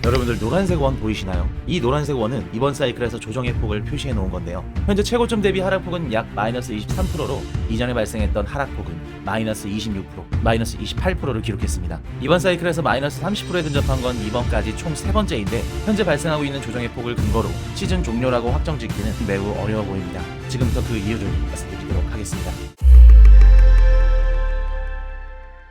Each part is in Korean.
여러분들 노란색 원 보이시나요? 이 노란색 원은 이번 사이클에서 조정의 폭을 표시해 놓은 건데요. 현재 최고점 대비 하락폭은 약 마이너스 23%로 이전에 발생했던 하락폭은 마이너스 26%, 마이너스 28%를 기록했습니다. 이번 사이클에서 마이너스 30%에 근접한 건 이번까지 총 3번째인데 현재 발생하고 있는 조정의 폭을 근거로 시즌 종료라고 확정 짓기는 매우 어려워 보입니다. 지금부터 그 이유를 말씀드리도록 하겠습니다.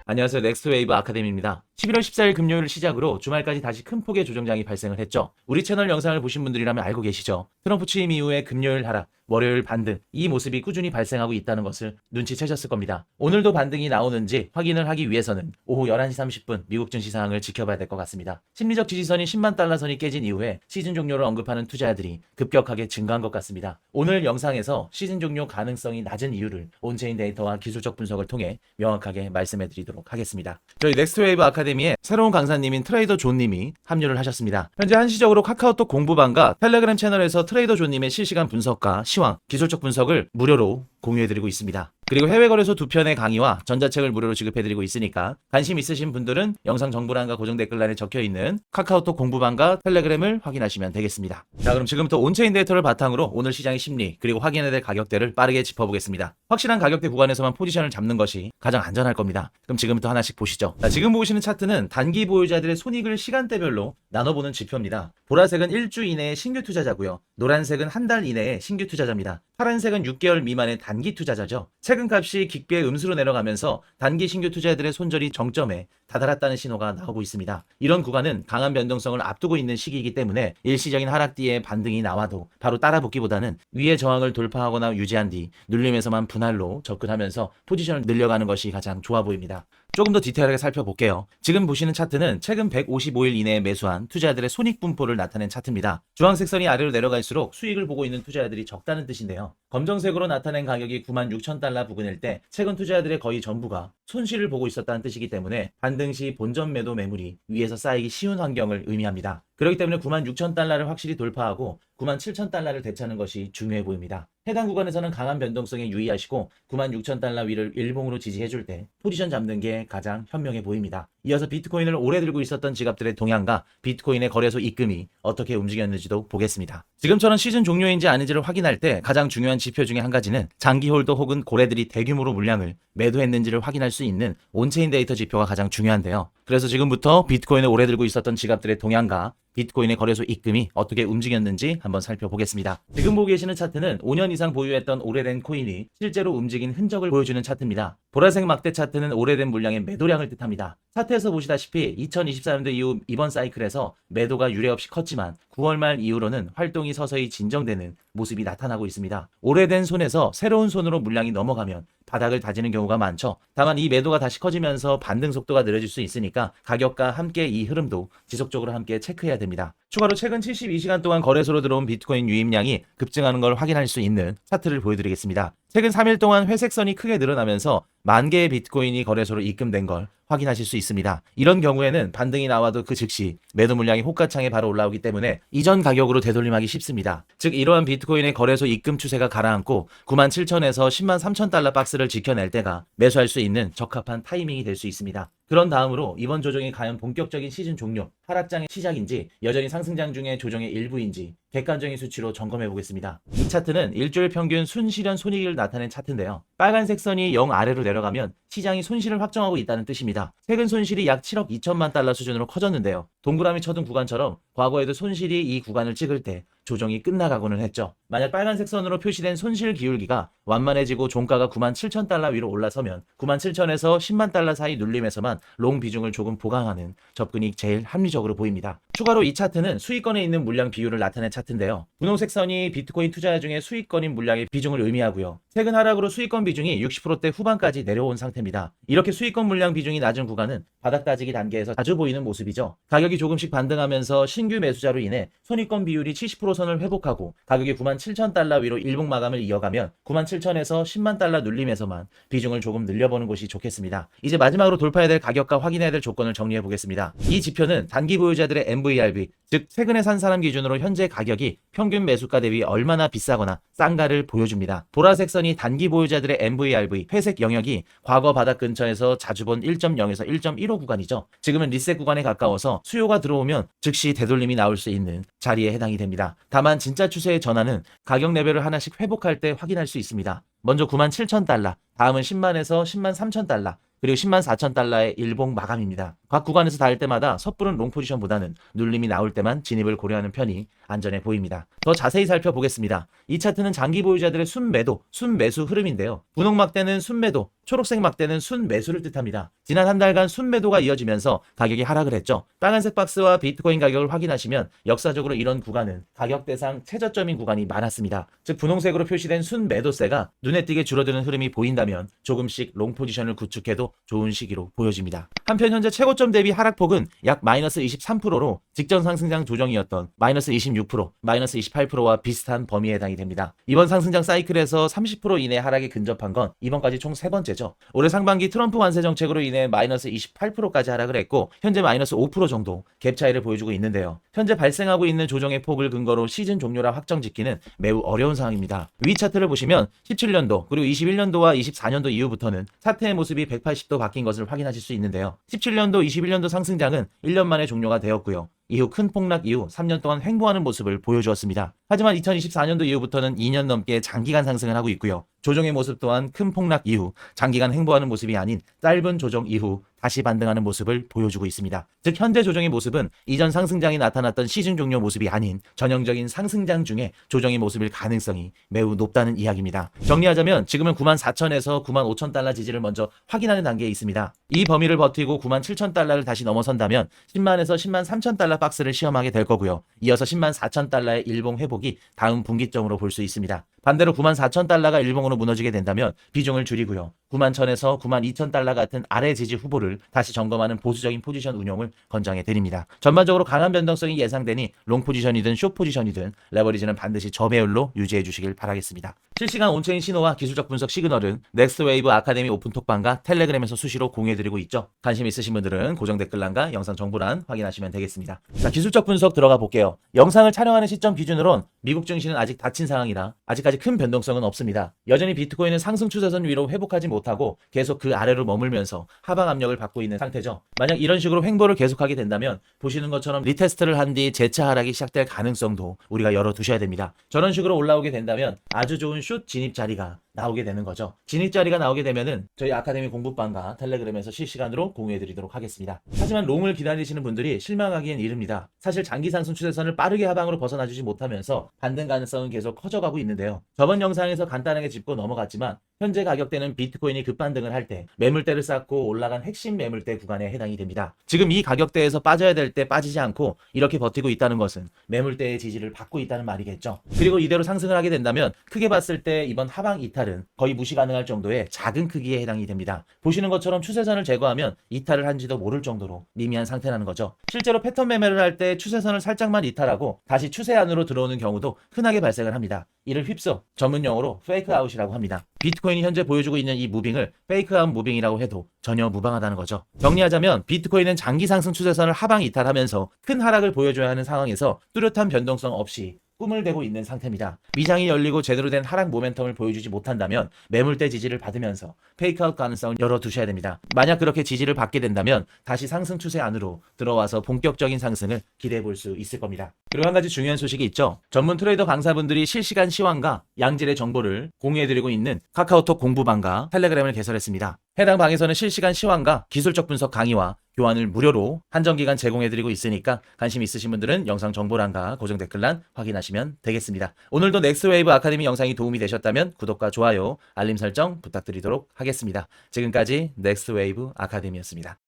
안녕하세요. 넥스트웨이브 아카데미입니다. 11월 14일 금요일을 시작으로 주말까지 다시 큰 폭의 조정장이 발생을 했죠. 우리 채널 영상을 보신 분들이라면 알고 계시죠? 트럼프 취임 이후에 금요일 하락, 월요일 반등, 이 모습이 꾸준히 발생하고 있다는 것을 눈치채셨을 겁니다. 오늘도 반등이 나오는지 확인을 하기 위해서는 오후 11시 30분 미국 증시 상황을 지켜봐야 될 것 같습니다. 심리적 지지선이 10만 달러 선이 깨진 이후에 시즌 종료를 언급하는 투자자들이 급격하게 증가한 것 같습니다. 오늘 영상에서 시즌 종료 가능성이 낮은 이유를 온체인 데이터와 기술적 분석을 통해 명확하게 말씀해 드리도록 하겠습니다. 저희 넥스트웨이브 아카데미에 새로운 강사님인 트레이더 존님이 합류를 하셨습니다. 현재 한시적으로 카카오톡 공부방과 텔레그램 채널에서 트레이더 존님의 실시간 분석과 시황, 기술적 분석을 무료로 공유해드리고 있습니다. 그리고 해외 거래소 2편의 강의와 전자책을 무료로 지급해드리고 있으니까 관심 있으신 분들은 영상 정보란과 고정 댓글란에 적혀있는 카카오톡 공부방과 텔레그램을 확인하시면 되겠습니다. 자, 그럼 지금부터 온체인 데이터를 바탕으로 오늘 시장의 심리 그리고 확인해야 될 가격대를 빠르게 짚어보겠습니다. 확실한 가격대 구간에서만 포지션을 잡는 것이 가장 안전할 겁니다. 그럼 지금부터 하나씩 보시죠. 자, 지금 보시는 차트는 단기 보유자들의 손익을 시간대별로 나눠보는 지표입니다. 보라색은 1주 이내의 신규 투자자고요. 노란색은 한 달 이내의 신규 투자자입니다. 파란색은 6개월 미만의 단기 투자자죠. 최근값이 깊게 음수로 내려가면서 단기 신규 투자자들의 손절이 정점에 다다랐다는 신호가 나오고 있습니다. 이런 구간은 강한 변동성을 앞두고 있는 시기이기 때문에 일시적인 하락 뒤에 반등이 나와도 바로 따라붙기보다는 위의 저항을 돌파하거나 유지한 뒤 눌림에서만 분할로 접근하면서 포지션을 늘려가는 것이 가장 좋아 보입니다. 조금 더 디테일하게 살펴볼게요. 지금 보시는 차트는 최근 155일 이내에 매수한 투자자들의 손익 분포를 나타낸 차트입니다. 주황색 선이 아래로 내려갈수록 수익을 보고 있는 투자자들이 적다는 뜻인데요. 검정색으로 나타낸 가격이 96,000달러 부근일 때 최근 투자자들의 거의 전부가 손실을 보고 있었다는 뜻이기 때문에 반등 시 본전 매도 매물이 위에서 쌓이기 쉬운 환경을 의미합니다. 그렇기 때문에 96,000달러를 확실히 돌파하고 97,000달러를 되찾는 것이 중요해 보입니다. 해당 구간에서는 강한 변동성에 유의하시고 96,000달러 위를 일봉으로 지지해줄 때 포지션 잡는 게 가장 현명해 보입니다. 이어서 비트코인을 오래 들고 있었던 지갑들의 동향과 비트코인의 거래소 입금이 어떻게 움직였는지도 보겠습니다. 지금처럼 시즌 종료인지 아닌지를 확인할 때 가장 중요한 지표 중에 한 가지는 장기 홀더 혹은 고래들이 대규모로 물량을 매도했는지를 확인할 수 있는 온체인 데이터 지표가 가장 중요한데요. 그래서 지금부터 비트코인을 오래 들고 있었던 지갑들의 동향과 비트코인의 거래소 입금이 어떻게 움직였는지 한번 살펴보겠습니다. 지금 보고 계시는 차트는 5년 이상 보유했던 오래된 코인이 실제로 움직인 흔적을 보여주는 차트입니다. 보라색 막대 차트는 오래된 물량의 매도량을 뜻합니다. 차트에서 보시다시피 2024년도 이후 이번 사이클에서 매도가 유례없이 컸지만 9월 말 이후로는 활동이 서서히 진정되는 모습이 나타나고 있습니다. 오래된 손에서 새로운 손으로 물량이 넘어가면 바닥을 다지는 경우가 많죠. 다만 이 매도가 다시 커지면서 반등 속도가 느려질 수 있으니까 가격과 함께 이 흐름도 지속적으로 함께 체크해야 됩니다. 추가로 최근 72시간 동안 거래소로 들어온 비트코인 유입량이 급증하는 걸 확인할 수 있는 차트를 보여드리겠습니다. 최근 3일 동안 회색선이 크게 늘어나면서 10,000개의 비트코인이 거래소로 입금된 걸 확인하실 수 있습니다. 이런 경우에는 반등이 나와도 그 즉시 매도 물량이 호가창에 바로 올라오기 때문에 이전 가격으로 되돌림하기 쉽습니다. 즉 이러한 비트코인의 거래소 입금 추세가 가라앉고 97,000에서 103,000달러 박스를 지켜낼 때가 매수할 수 있는 적합한 타이밍이 될 수 있습니다. 그런 다음으로 이번 조정이 과연 본격적인 시즌 종료, 하락장의 시작인지 여전히 상승장 중에 조정의 일부인지 객관적인 수치로 점검해 보겠습니다. 이 차트는 일주일 평균 순실현 손익을 나타낸 차트인데요. 빨간색 선이 0 아래로 내려가면 시장이 손실을 확정하고 있다는 뜻입니다. 최근 손실이 약 7억 2천만 달러 수준으로 커졌는데요. 동그라미 쳐둔 구간처럼 과거에도 손실이 이 구간을 찍을 때 조정이 끝나가고는 했죠. 만약 빨간색 선으로 표시된 손실 기울기가 완만해지고 종가가 97,000달러 위로 올라서면 97,000에서 10만 달러 사이 눌림에서만 롱 비중을 조금 보강하는 접근이 제일 합리적으로 보입니다. 추가로 이 차트는 수익권에 있는 물량 비율을 나타낸 차트인데요. 분홍색 선이 비트코인 투자자 중에 수익권인 물량의 비중을 의미하고요. 최근 하락으로 수익권 비중이 60%대 후반까지 내려온 상태입니다. 이렇게 수익권 물량 비중이 낮은 구간은 바닥 따지기 단계에서 자주 보이는 모습이죠. 가격이 조금씩 반등하면서 신규 매수자로 인해 손익권 비율이 70% 선을 회복하고 가격이 97,000달러 위로 일봉 마감을 이어가면 97,000에서 10만 달러 눌림에서만 비중을 조금 늘려보는 것이 좋겠습니다. 이제 마지막으로 돌파해야 될 가격과 확인해야 될 조건을 정리해 보겠습니다. 이 지표는 단기 보유자들의 MV MVRV, 즉 최근에 산 사람 기준으로 현재 가격이 평균 매수가 대비 얼마나 비싸거나 싼가를 보여줍니다. 보라색 선이 단기 보유자들의 MVRV, 회색 영역이 과거 바닥 근처에서 자주 본 1.0에서 1.15 구간이죠. 지금은 리셋 구간에 가까워서 수요가 들어오면 즉시 되돌림이 나올 수 있는 자리에 해당이 됩니다. 다만 진짜 추세의 전환은 가격 레벨을 하나씩 회복할 때 확인할 수 있습니다. 먼저 97,000달러, 다음은 10만에서 10만 3,000달러, 그리고 10만 4,000달러의 일봉 마감입니다. 각 구간에서 닿을 때마다 섣부른 롱 포지션보다는 눌림이 나올 때만 진입을 고려하는 편이 안전해 보입니다. 더 자세히 살펴보겠습니다. 이 차트는 장기 보유자들의 순매도, 순매수 흐름인데요. 분홍 막대는 순매도, 초록색 막대는 순매수를 뜻합니다. 지난 한 달간 순매도가 이어지면서 가격이 하락을 했죠. 빨간색 박스와 비트코인 가격을 확인하시면 역사적으로 이런 구간은 가격 대상 최저점인 구간이 많았습니다. 즉 분홍색으로 표시된 순매도세가 눈에 띄게 줄어드는 흐름이 보인다면 조금씩 롱 포지션을 구축해도 좋은 시기로 보여집니다. 한편 현재 최고점 대비 하락폭은 약 마이너스 23%로 직전 상승장 조정이었던 마이너스 26%, 마이너스 28%와 비슷한 범위에 해당이 됩니다. 이번 상승장 사이클에서 30% 이내 하락에 근접한 건 이번까지 총 3번째죠. 올해 상반기 트럼프 관세 정책으로 인해 마이너스 28%까지 하락을 했고 현재 마이너스 5% 정도 갭 차이를 보여주고 있는데요. 현재 발생하고 있는 조정의 폭을 근거로 시즌 종료라 확정 짓기는 매우 어려운 상황입니다. 위 차트를 보시면 17년도 그리고 21년도와 24년도 이후부터는 차트의 모습이 180도 바뀐 것을 확인하실 수 있는데요. 17년도, 21년도 상승장은 1년 만에 종료가 되었고요. 이후 큰 폭락 이후 3년 동안 횡보하는 모습을 보여주었습니다. 하지만 2024년도 이후부터는 2년 넘게 장기간 상승을 하고 있고요. 조정의 모습 또한 큰 폭락 이후 장기간 횡보하는 모습이 아닌 짧은 조정 이후 다시 반등하는 모습을 보여주고 있습니다. 즉 현재 조정의 모습은 이전 상승장이 나타났던 시즌 종료 모습이 아닌 전형적인 상승장 중에 조정의 모습일 가능성이 매우 높다는 이야기입니다. 정리하자면 지금은 94,000에서 95,000달러 지지를 먼저 확인하는 단계에 있습니다. 이 범위를 버티고 97,000달러를 다시 넘어선다면 10만에서 10만 3,000달러 박스를 시험하게 될 거고요. 이어서 10만 4,000달러의 일봉 회복이 다음 분기점으로 볼 수 있습니다. 반대로 94,000달러가 일봉으로 무너지게 된다면 비중을 줄이고요. 91,000에서 92,000달러 같은 아래 지지 후보를 다시 점검하는 보수적인 포지션 운용을 권장해 드립니다. 전반적으로 강한 변동성이 예상되니 롱 포지션이든 숏 포지션이든 레버리지는 반드시 저배율로 유지해 주시길 바라겠습니다. 실시간 온체인 신호와 기술적 분석 시그널은 넥스트웨이브 아카데미 오픈톡방과 텔레그램에서 수시로 공유해드리고 있죠. 관심 있으신 분들은 고정 댓글란과 영상 정보란 확인하시면 되겠습니다. 자, 기술적 분석 들어가 볼게요. 영상을 촬영하는 시점 기준으론 미국 증시는 아직 닫힌 상황이라 아직까지 큰 변동성은 없습니다. 여전히 비트코인은 상승 추세선 위로 회복하지 못하고 계속 그 아래로 머물면서 하방 압력을 받고 있는 상태죠. 만약 이런 식으로 횡보를 계속하게 된다면 보시는 것처럼 리테스트를 한 뒤 재차 하락이 시작될 가능성도 우리가 열어두셔야 됩니다. 저런 식으로 올라오게 된다면 아주 좋은 숏 진입 자리가 나오게 되는 거죠. 진입 자리가 나오게 되면은 저희 아카데미 공부방과 텔레그램에서 실시간으로 공유해드리도록 하겠습니다. 하지만 롱을 기다리시는 분들이 실망하기엔 이릅니다. 사실 장기 상승 추세선을 빠르게 하방으로 벗어나주지 못하면서 반등 가능성은 계속 커져가고 있는데요. 저번 영상에서 간단하게 짚고 넘어갔지만 현재 가격대는 비트코인이 급반등을 할 때 매물대를 쌓고 올라간 핵심 매물대 구간에 해당이 됩니다. 지금 이 가격대에서 빠져야 될 때 빠지지 않고 이렇게 버티고 있다는 것은 매물대의 지지를 받고 있다는 말이겠죠. 그리고 이대로 상승을 하게 된다면 크게 봤을 때 이번 하방 이탈은 거의 무시 가능할 정도의 작은 크기에 해당이 됩니다. 보시는 것처럼 추세선을 제거하면 이탈을 한지도 모를 정도로 미미한 상태라는 거죠. 실제로 패턴 매매를 할 때 추세선을 살짝만 이탈하고 다시 추세 안으로 들어오는 경우도 흔하게 발생을 합니다. 이를 휩쓸어 전문 용어로 페이크 아웃이라고 합니다. 비트코인이 현재 보여주고 있는 이 무빙을 페이크 아웃 무빙이라고 해도 전혀 무방하다는 거죠. 정리하자면 비트코인은 장기 상승 추세선을 하방 이탈하면서 큰 하락을 보여줘야 하는 상황에서 뚜렷한 변동성 없이 꿈을 대고 있는 상태입니다. 미장이 열리고 제대로 된 하락 모멘텀을 보여주지 못한다면 매물대 지지를 받으면서 페이크아웃 가능성을 열어두셔야 됩니다. 만약 그렇게 지지를 받게 된다면 다시 상승 추세 안으로 들어와서 본격적인 상승을 기대해 볼 수 있을 겁니다. 그리고 한 가지 중요한 소식이 있죠. 전문 트레이더 강사분들이 실시간 시황과 양질의 정보를 공유해드리고 있는 카카오톡 공부방과 텔레그램을 개설했습니다. 해당 방에서는 실시간 시황과 기술적 분석 강의와 교환을 무료로 한정기간 제공해드리고 있으니까 관심 있으신 분들은 영상 정보란과 고정 댓글란 확인하시면 되겠습니다. 오늘도 넥스트웨이브 아카데미 영상이 도움이 되셨다면 구독과 좋아요, 알림 설정 부탁드리도록 하겠습니다. 지금까지 넥스트웨이브 아카데미였습니다.